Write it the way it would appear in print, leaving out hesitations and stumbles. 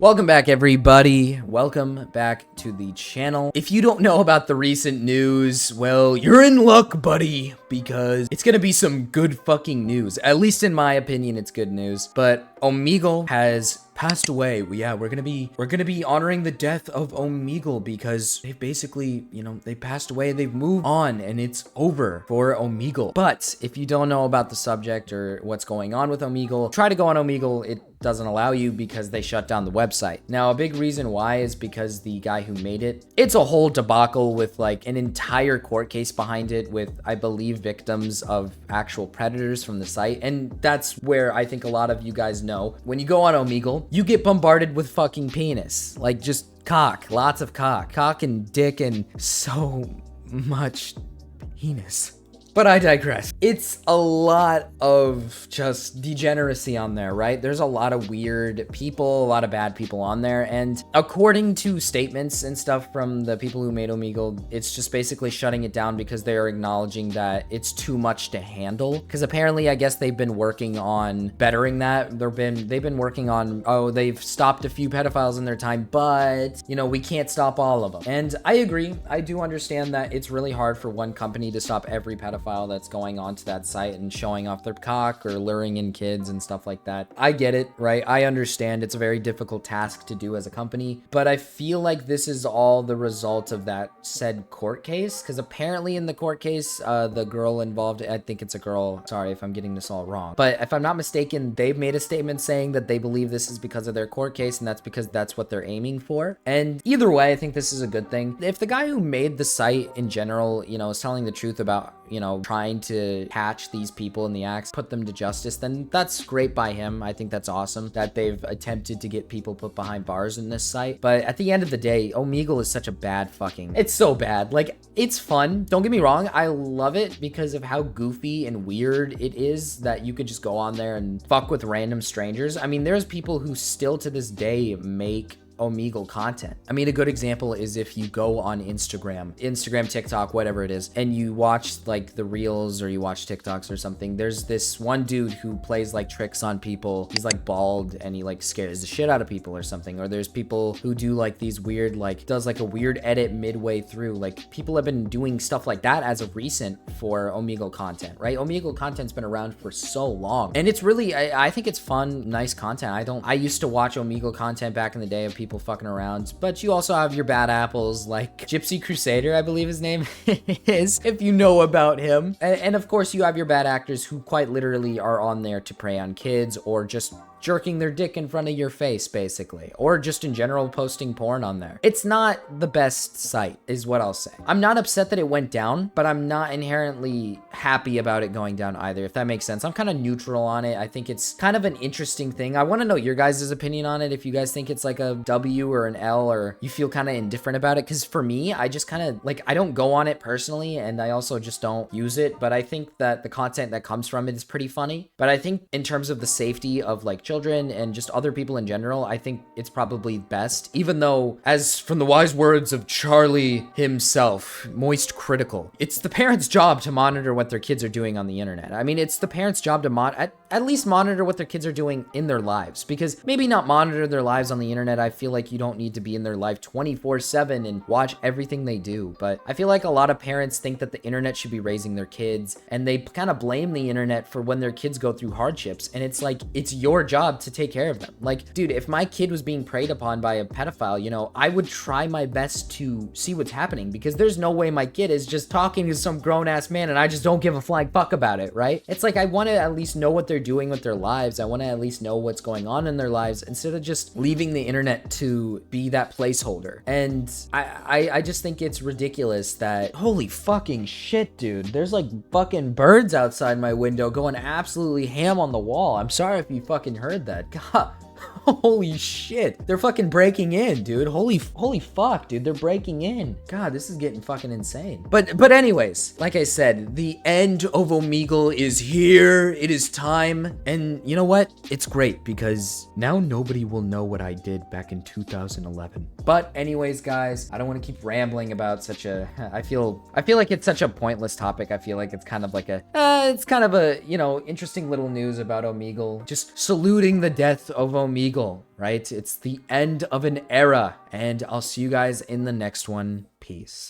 Welcome back, everybody. Welcome back to the channel. If you don't know about the recent news, well, you're in luck, buddy, because it's gonna be some good fucking news. At least in my opinion, it's good news. But Omegle has passed away. Yeah, we're gonna be honoring the death of Omegle because they've basically, they passed away. They've moved on, and it's over for Omegle. But if you don't know about the subject or what's going on with Omegle, try to go on Omegle. It doesn't allow you because they shut down the website. Now, a big reason why is because the guy who made it, it's a whole debacle with like an entire court case behind it with, I believe, victims of actual predators from the site. And that's where I think a lot of you guys know, when you go on Omegle, you get bombarded with fucking penis, like just cock, lots of cock and dick and so much penis. But I digress. It's a lot of just degeneracy on there, right? There's a lot of weird people, a lot of bad people on there. And according to statements and stuff from the people who made Omegle, it's just basically shutting it down because they are acknowledging that it's too much to handle. Because apparently, I guess they've been working on bettering that. They've been working on, they've stopped a few pedophiles in their time, but, we can't stop all of them. And I agree. I do understand that it's really hard for one company to stop every pedophile that's going onto that site and showing off their cock or luring in kids and stuff like that. I get it, right? I understand it's a very difficult task to do as a company, but I feel like this is all the result of that said court case, because apparently in the court case, the girl involved, I think it's a girl, sorry if I'm getting this all wrong, but if I'm not mistaken, they've made a statement saying that they believe this is because of their court case, and that's because that's what they're aiming for. And either way, I think this is a good thing. If the guy who made the site in general, is telling the truth about, trying to catch these people in the acts, put them to justice, then that's great by him. I think that's awesome that they've attempted to get people put behind bars in this site. But at the end of the day, Omegle is such a bad it's so bad. Like, it's fun. Don't get me wrong. I love it because of how goofy and weird it is that you could just go on there and fuck with random strangers. I mean, there's people who still to this day make Omegle content. I mean, a good example is if you go on Instagram, TikTok, whatever it is, and you watch like the reels or you watch TikToks or something, there's this one dude who plays like tricks on people. He's like bald and he like scares the shit out of people or something. Or there's people who do like these weird, does like a weird edit midway through. Like, people have been doing stuff like that as of recent for Omegle content, right? Omegle content's been around for so long, and it's really, I think it's fun, nice content. I used to watch Omegle content back in the day of people fucking around, but you also have your bad apples like Gypsy Crusader, I believe his name is, if you know about him. And of course you have your bad actors who quite literally are on there to prey on kids or just jerking their dick in front of your face, basically, or just in general posting porn on there. It's not the best site, is what I'll say. I'm not upset that it went down, but I'm not inherently happy about it going down either, if that makes sense. I'm kind of neutral on it. I think it's kind of an interesting thing. I want to know your guys' opinion on it, if you guys think it's like a W or an L, or you feel kind of indifferent about it, because for me, I just kind of, I don't go on it personally, and I also just don't use it, but I think that the content that comes from it is pretty funny. But I think in terms of the safety of children and just other people in general, I think it's probably best, even though, as from the wise words of Charlie himself, moist critical, it's the parents' job to monitor what their kids are doing on the internet. I mean, it's the parents' job to at least monitor what their kids are doing in their lives, because maybe not monitor their lives on the internet. I feel like you don't need to be in their life 24/7 and watch everything they do, but I feel like a lot of parents think that the internet should be raising their kids, and they kind of blame the internet for when their kids go through hardships, and it's like, it's your job to take care of them. Like, dude, if my kid was being preyed upon by a pedophile, I would try my best to see what's happening, because there's no way my kid is just talking to some grown-ass man and I just don't give a flying fuck about it, right? It's like, I want to at least know what they're doing with their lives. I want to at least know what's going on in their lives instead of just leaving the internet to be that placeholder. And I just think it's ridiculous that, holy fucking shit, dude, there's like fucking birds outside my window going absolutely ham on the wall. I'm sorry if you fucking heard that. God, holy shit, they're fucking breaking in, dude. Holy fuck, dude, they're breaking in. God, this is getting fucking insane. But anyways, like I said, the end of Omegle is here. It is time. And you know what? It's great, because now nobody will know what I did back in 2011. But anyways, guys, I don't want to keep rambling about such a, I feel like it's such a pointless topic. I feel like it's kind of like it's kind of a, interesting little news about Omegle. Just saluting the death of Omegle Omegle, right? It's the end of an era, and I'll see you guys in the next one. Peace.